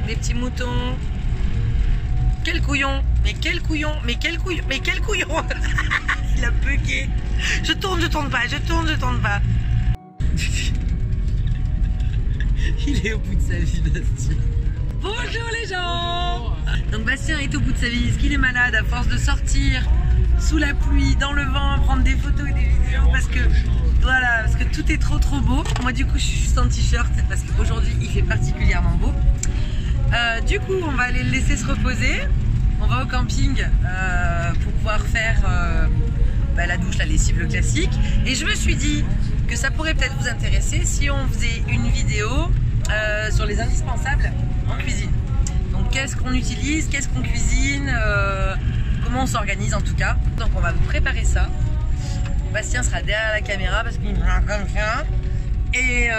des petits moutons. Quel couillon! Mais quel couillon! Mais quel couillon! Mais quel couillon! Il a bugué. Je tourne pas, je tourne pas. Il est au bout de sa vie, Bastien. Bonjour les gens! Donc Bastien est au bout de sa vie. Est-ce qu'il est malade à force de sortir sous la pluie, dans le vent, prendre des photos et des vidéos parce que voilà, parce que tout est trop beau. Moi du coup je suis juste en t-shirt parce qu'aujourd'hui il fait particulièrement beau. Du coup on va aller le laisser se reposer. On va au camping pour pouvoir faire la douche, la lessive, le classique. Et je me suis dit que ça pourrait peut-être vous intéresser si on faisait une vidéo sur les indispensables en cuisine. Donc qu'est-ce qu'on utilise, qu'est-ce qu'on cuisine, comment on s'organise en tout cas. Donc on va vous préparer ça. Bastien sera derrière la caméra parce qu'il me fait comme ça. Et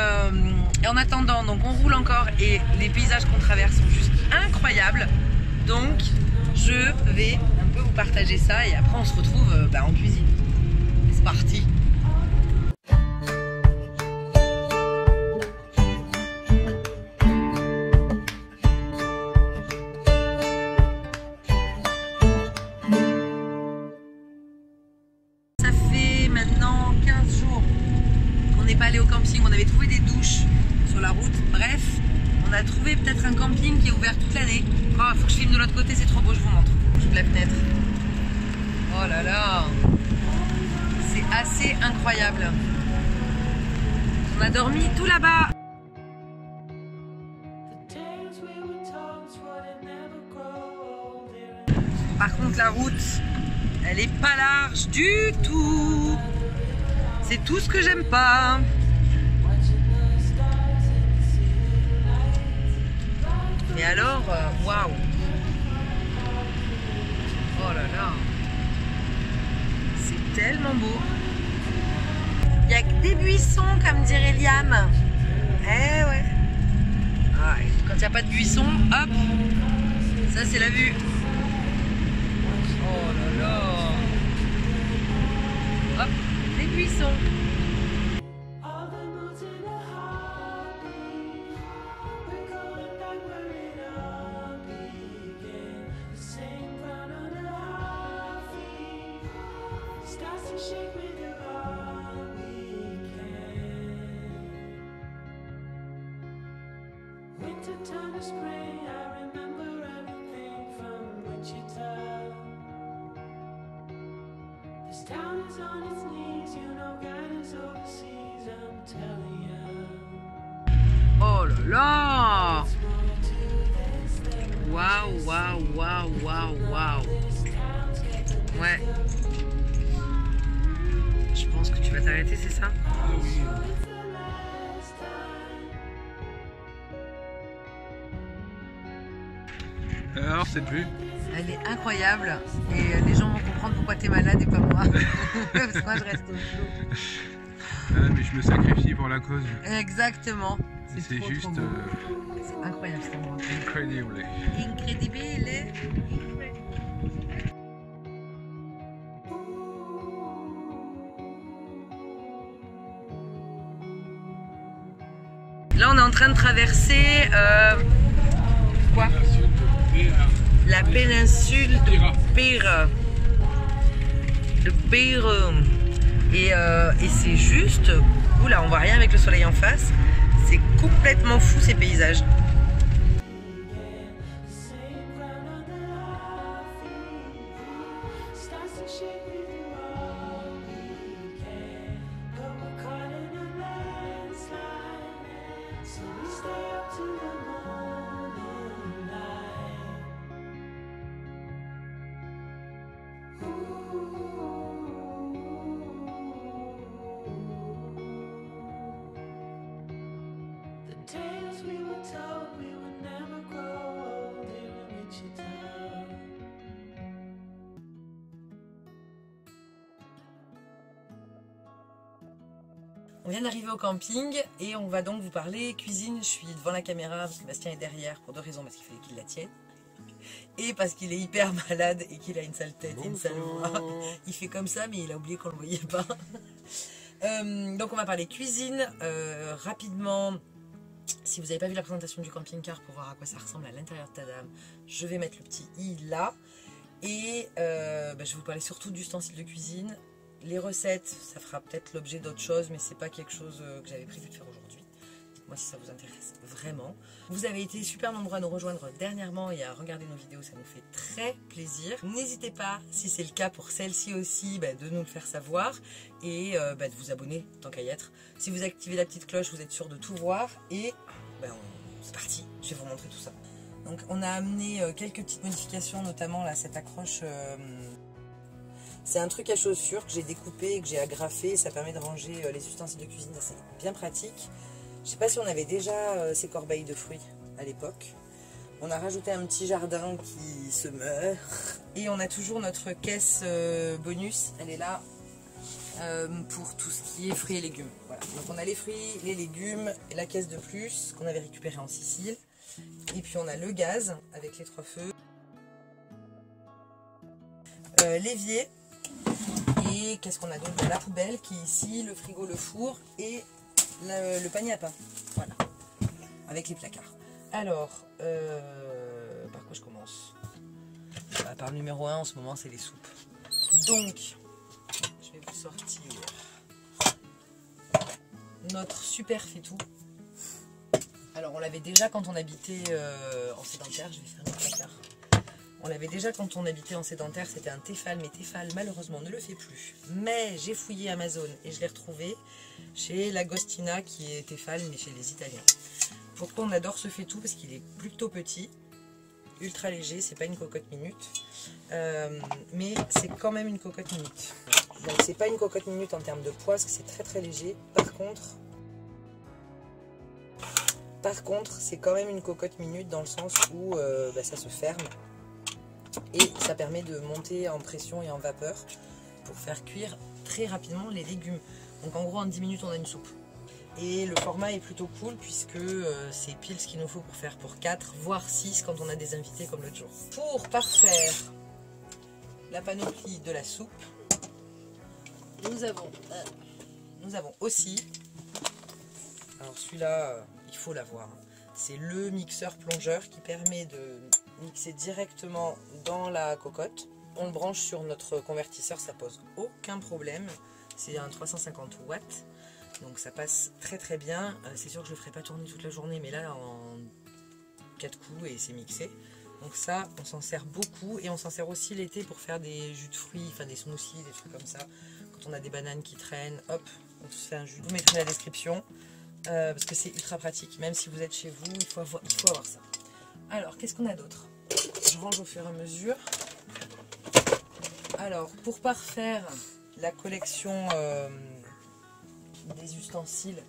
en attendant, donc on roule encore et les paysages qu'on traverse sont juste incroyables. Donc je vais un peu vous partager ça et après on se retrouve en cuisine. C'est parti. Ça fait maintenant 15 jours qu'on n'est pas allé au camping. On avait trouvé des douches sur la route. Bref, on a trouvé peut-être un camping qui est ouvert toute l'année. Oh, faut que je filme de l'autre côté, c'est trop beau, je vous montre. J'ouvre la fenêtre. Oh là là, c'est assez incroyable. On a dormi tout là-bas. Par contre, la route, elle est pas large du tout. C'est tout ce que j'aime pas. Mais alors, waouh! Oh là là! C'est tellement beau! Il n'y a que des buissons, comme dirait Liam. Eh ouais! Ah, quand il n'y a pas de buissons, hop! Ça, c'est la vue! Oh là là! Hop! Des buissons! Winter turn to spring, I remember everything from Wichita. This town is on its knees, you know guidance overseas, I'm telling you. Oh là là! Waouh, waouh, waouh, waouh, waouh! Ouais. Je pense que tu vas t'arrêter, c'est ça? Ah oui. Alors cette vue? Elle est incroyable et les gens vont comprendre pourquoi tu es malade et pas moi. Parce que moi je reste au chaud. Ah, mais je me sacrifie pour la cause. Exactement. C'est juste trop beau. C'est incroyable cet endroit. incroyable. Incredibile. Là on est en train de traverser quoi? La péninsule de Pire. De Pire. Et c'est juste... Oula, on voit rien avec le soleil en face. C'est complètement fou ces paysages. On vient d'arriver au camping et on va donc vous parler cuisine. Je suis devant la caméra parce que Bastien est derrière pour deux raisons, parce qu'il fallait qu'il la tienne et parce qu'il est hyper malade et qu'il a une sale tête et une sale voix. Il fait comme ça mais il a oublié qu'on le voyait pas. Donc on va parler cuisine rapidement. Si vous n'avez pas vu la présentation du camping-car pour voir à quoi ça ressemble à l'intérieur de Tadam, je vais mettre le petit i là. Et je vais vous parler surtout d'ustensiles de cuisine. Les recettes, ça fera peut-être l'objet d'autres choses, mais c'est pas quelque chose que j'avais prévu de faire aujourd'hui. Dites-moi si ça vous intéresse vraiment. Vous avez été super nombreux à nous rejoindre dernièrement et à regarder nos vidéos, ça nous fait très plaisir. N'hésitez pas, si c'est le cas pour celle-ci aussi, de nous le faire savoir et de vous abonner tant qu'à y être. Si vous activez la petite cloche, vous êtes sûr de tout voir et c'est parti, je vais vous montrer tout ça. Donc on a amené quelques petites modifications, notamment là cette accroche. C'est un truc à chaussures que j'ai découpé et que j'ai agrafé. Ça permet de ranger les ustensiles de cuisine, c'est bien pratique. Je sais pas si on avait déjà ces corbeilles de fruits à l'époque. On a rajouté un petit jardin qui se meurt. Et on a toujours notre caisse bonus, elle est là pour tout ce qui est fruits et légumes. Voilà. Donc on a les fruits, les légumes, et la caisse de plus qu'on avait récupérée en Sicile. Et puis on a le gaz avec les 3 feux. L'évier. Et qu'est-ce qu'on a d'autre? La poubelle qui est ici, le frigo, le four et le panier à pain. Voilà. Avec les placards. Alors, par quoi je commence? Par le numéro 1 en ce moment, c'est les soupes. Donc, je vais vous sortir notre super faitout. Alors, on l'avait déjà quand on habitait en sédentaire. Je vais faire un placard. On l'avait déjà quand on habitait en sédentaire, c'était un Tefal, mais Tefal malheureusement ne le fait plus. Mais j'ai fouillé Amazon et je l'ai retrouvé chez L'Agostina qui est Tefal, mais chez les Italiens. Pourquoi on adore ce faitout? Parce qu'il est plutôt petit, ultra léger, c'est pas une cocotte minute, mais c'est quand même une cocotte minute. Donc c'est pas une cocotte minute en termes de poids, parce que c'est très très léger. Par contre, c'est quand même une cocotte minute dans le sens où ça se ferme. Et ça permet de monter en pression et en vapeur pour faire cuire très rapidement les légumes. Donc en gros en 10 minutes on a une soupe. Et le format est plutôt cool puisque c'est pile ce qu'il nous faut pour faire pour 4 voire 6 quand on a des invités comme l'autre jour. Pour parfaire la panoplie de la soupe, nous avons aussi, alors celui-là il faut l'avoir, c'est le mixeur plongeur qui permet de mixer directement dans la cocotte. On le branche sur notre convertisseur, ça pose aucun problème. C'est un 350 watts, donc ça passe très très bien. C'est sûr que je ne le ferai pas tourner toute la journée, mais là en 4 coups et c'est mixé. Donc ça, on s'en sert beaucoup et on s'en sert aussi l'été pour faire des jus de fruits, enfin des smoothies, des trucs comme ça. Quand on a des bananes qui traînent, hop, on se fait un jus. Je vous mettrai la description parce que c'est ultra pratique. Même si vous êtes chez vous, il faut avoir ça. Alors, qu'est-ce qu'on a d'autre? Je range au fur et à mesure. Alors, pour parfaire la collection des ustensiles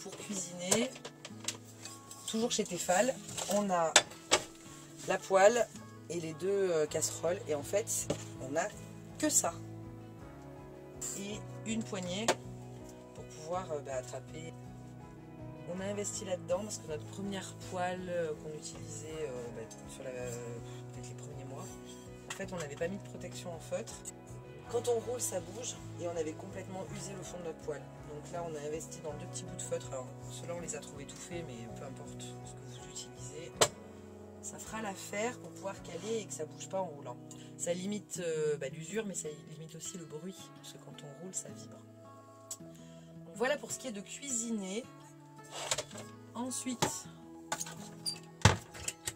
pour cuisiner, toujours chez Tefal, on a la poêle et les 2 casseroles. Et en fait, on n'a que ça. Et une poignée pour pouvoir attraper. On a investi là-dedans parce que notre première poêle qu'on utilisait sur peut-être les premiers mois, en fait on n'avait pas mis de protection en feutre. Quand on roule ça bouge et on avait complètement usé le fond de notre poêle. Donc là on a investi dans 2 petits bouts de feutre. Alors ceux-là on les a trouvés étouffés, mais peu importe ce que vous utilisez, ça fera l'affaire pour pouvoir caler et que ça ne bouge pas en roulant. Ça limite l'usure, mais ça limite aussi le bruit, parce que quand on roule ça vibre. Donc, voilà pour ce qui est de cuisiner. Ensuite,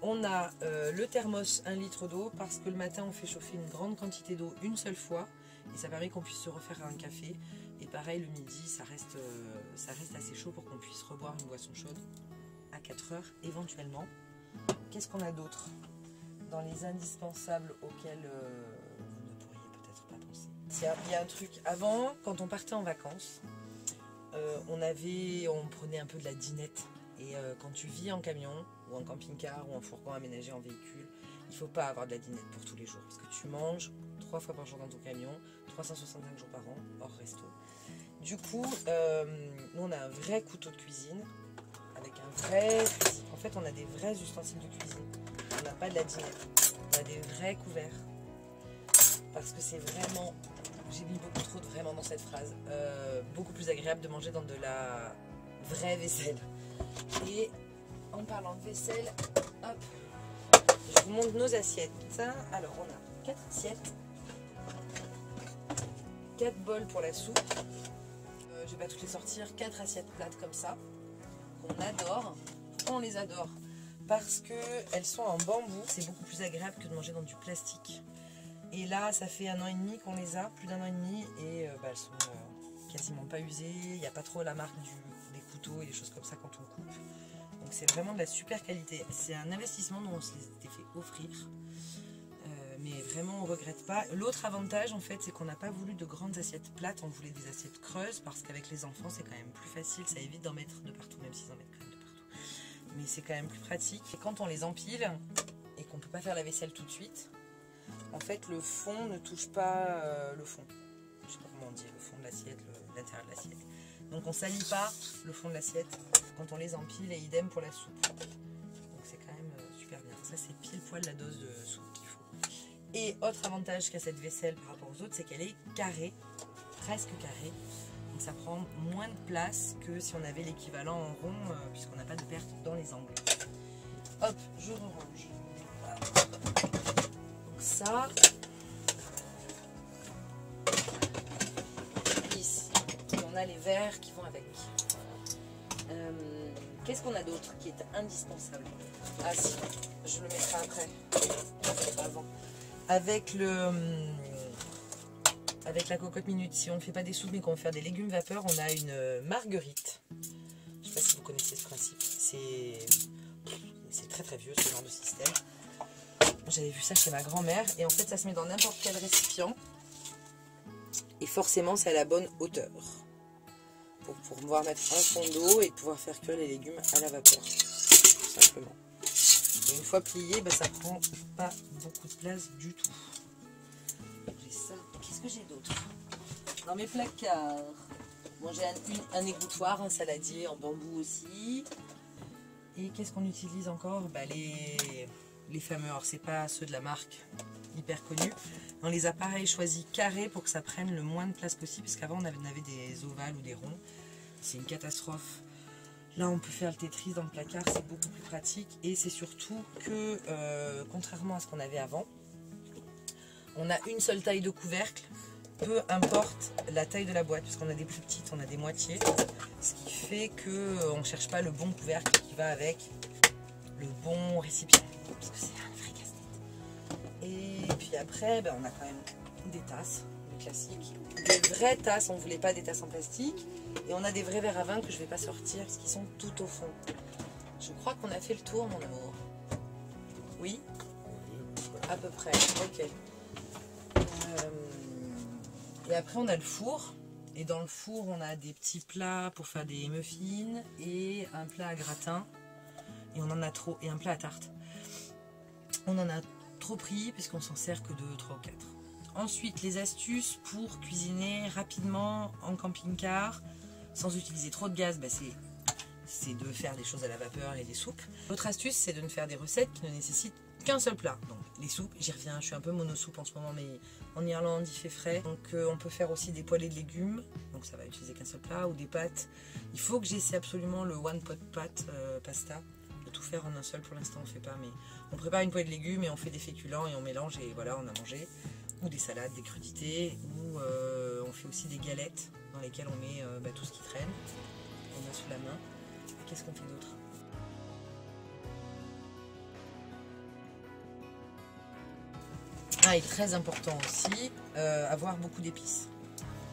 on a le thermos 1 litre d'eau parce que le matin on fait chauffer une grande quantité d'eau une seule fois et ça permet qu'on puisse se refaire un café. Et pareil le midi, ça reste assez chaud pour qu'on puisse reboire une boisson chaude à 4 heures éventuellement. Qu'est-ce qu'on a d'autre dans les indispensables auxquels vous ne pourriez peut-être pas penser? Il y a un truc, avant quand on partait en vacances, on prenait un peu de la dinette. Et quand tu vis en camion, ou en camping-car, ou en fourgon aménagé en véhicule, il ne faut pas avoir de la dinette pour tous les jours. Parce que tu manges 3 fois par jour dans ton camion, 365 jours par an, hors resto. Du coup, nous on a un vrai couteau de cuisine, avec un vrai fusil. En fait, on a des vrais ustensiles de cuisine. On n'a pas de la dinette. On a des vrais couverts. Parce que c'est vraiment... J'ai mis beaucoup trop de vraiment dans cette phrase. Beaucoup plus agréable de manger dans de la vraie vaisselle. Et en parlant de vaisselle, hop, je vous montre nos assiettes. Alors on a 4 assiettes, 4 bols pour la soupe. Je vais pas toutes les sortir, 4 assiettes plates comme ça, qu'on adore. Pourquoi on les adore? Parce qu'elles sont en bambou, c'est beaucoup plus agréable que de manger dans du plastique. Et là, ça fait 1 an et demi qu'on les a, plus d'1 an et demi, et elles sont quasiment pas usées. Il n'y a pas trop la marque des couteaux et des choses comme ça quand on coupe. Donc c'est vraiment de la super qualité. C'est un investissement dont on se les était fait offrir. Mais vraiment on ne regrette pas. L'autre avantage en fait, c'est qu'on n'a pas voulu de grandes assiettes plates, on voulait des assiettes creuses parce qu'avec les enfants c'est quand même plus facile, ça évite d'en mettre de partout, même s'ils en mettent quand même de partout. Mais c'est quand même plus pratique. Et quand on les empile et qu'on ne peut pas faire la vaisselle tout de suite, en fait le fond ne touche pas le fond. Je sais pas comment on dit, le fond de l'assiette, l'intérieur de l'assiette. Donc on ne salit pas le fond de l'assiette quand on les empile et idem pour la soupe. Donc c'est quand même super bien. Ça c'est pile poil la dose de soupe qu'il faut. Et autre avantage qu'a cette vaisselle par rapport aux autres, c'est qu'elle est carrée, presque carrée. Donc ça prend moins de place que si on avait l'équivalent en rond, puisqu'on n'a pas de perte dans les angles. Hop, je range. Voilà. Donc ça. Ici, on a les verres qui vont avec. Qu'est-ce qu'on a d'autre qui est indispensable? Ah si, je le mettrai après, avant. Avec la cocotte minute, si on ne fait pas des soupes mais qu'on veut faire des légumes vapeur, on a une marguerite. Je ne sais pas si vous connaissez ce principe. C'est très très vieux ce genre de système. J'avais vu ça chez ma grand-mère et en fait ça se met dans n'importe quel récipient. Et forcément c'est à la bonne hauteur. Pour pouvoir mettre un fond d'eau et pouvoir faire cuire les légumes à la vapeur. Tout simplement. Et une fois plié, ça prend pas beaucoup de place du tout. J'ai ça. Qu'est-ce que j'ai d'autre? Dans mes placards, bon, j'ai un égouttoir, un saladier en bambou aussi. Et qu'est-ce qu'on utilise encore? Les fameux, alors c'est pas ceux de la marque hyper connus. On les a pareil choisis carrés pour que ça prenne le moins de place possible, parce qu'avant on avait des ovales ou des ronds. C'est une catastrophe. Là, on peut faire le Tetris dans le placard, c'est beaucoup plus pratique. Et c'est surtout que, contrairement à ce qu'on avait avant, on a une seule taille de couvercle, peu importe la taille de la boîte, parce qu'on a des plus petites, on a des moitiés. Ce qui fait qu'on ne cherche pas le bon couvercle qui va avec le bon récipient. Parce que c'est un vrai casse-tête. Et puis après, on a quand même des tasses, des classiques. Des vraies tasses, on ne voulait pas des tasses en plastique. Et on a des vrais verres à vin que je ne vais pas sortir parce qu'ils sont tout au fond. Je crois qu'on a fait le tour, mon amour. Oui? À peu près, ok. Et après on a le four. Et dans le four on a des petits plats pour faire des muffins et un plat à gratin. Et on en a trop. Et un plat à tarte. On en a trop pris puisqu'on s'en sert que 2, 3 ou 4. Ensuite, les astuces pour cuisiner rapidement en camping-car sans utiliser trop de gaz, c'est de faire des choses à la vapeur et des soupes. L'autre astuce, c'est de ne faire des recettes qui ne nécessitent qu'un seul plat. Donc les soupes, j'y reviens, je suis un peu mono-soupe en ce moment, mais en Irlande, il fait frais. Donc on peut faire aussi des poêlées de légumes, donc ça va utiliser qu'un seul plat, ou des pâtes. Il faut que j'essaie absolument le one pot pasta. De tout faire en un seul, pour l'instant on ne fait pas, mais on prépare une poêlée de légumes et on fait des féculents et on mélange et voilà, on a mangé. Ou des salades, des crudités, ou on fait aussi des galettes dans lesquelles on met tout ce qui traîne, qu'on a sous la main. Qu'est-ce qu'on fait d'autre? Ah, et très important aussi, avoir beaucoup d'épices.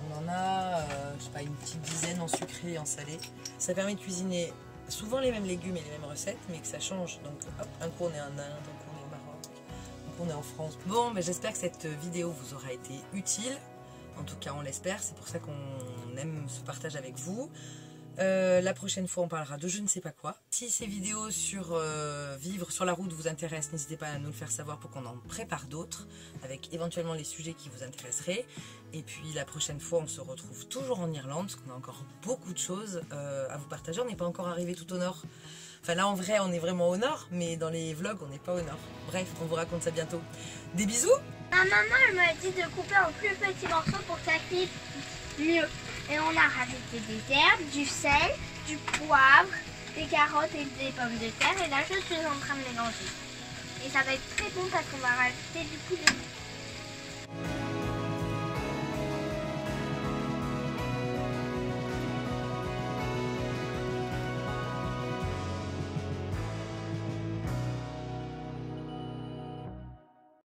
On en a, je sais pas, une petite dizaine en sucré et en salé. Ça permet de cuisiner souvent les mêmes légumes et les mêmes recettes, mais que ça change. Donc hop, un coup on est en Inde, un coup on est au Maroc, un coup on est en France. Bon, j'espère que cette vidéo vous aura été utile. En tout cas, on l'espère. C'est pour ça qu'on aime ce partage avec vous. La prochaine fois, on parlera de je ne sais pas quoi. Si ces vidéos sur vivre sur la route vous intéressent, n'hésitez pas à nous le faire savoir pour qu'on en prépare d'autres, avec éventuellement les sujets qui vous intéresseraient. Et puis la prochaine fois, on se retrouve toujours en Irlande, parce qu'on a encore beaucoup de choses à vous partager. On n'est pas encore arrivé tout au nord. Enfin là, en vrai, on est vraiment au nord, mais dans les vlogs, on n'est pas au nord. Bref, on vous raconte ça bientôt. Des bisous! Ma maman elle m'a dit de couper en plus petits morceaux pour que ça cuise mieux. Et on a rajouté des herbes, du sel, du poivre des carottes et des pommes de terre. Et là, je suis en train de mélanger. Et ça va être très bon parce qu'on va rajouter du poulet.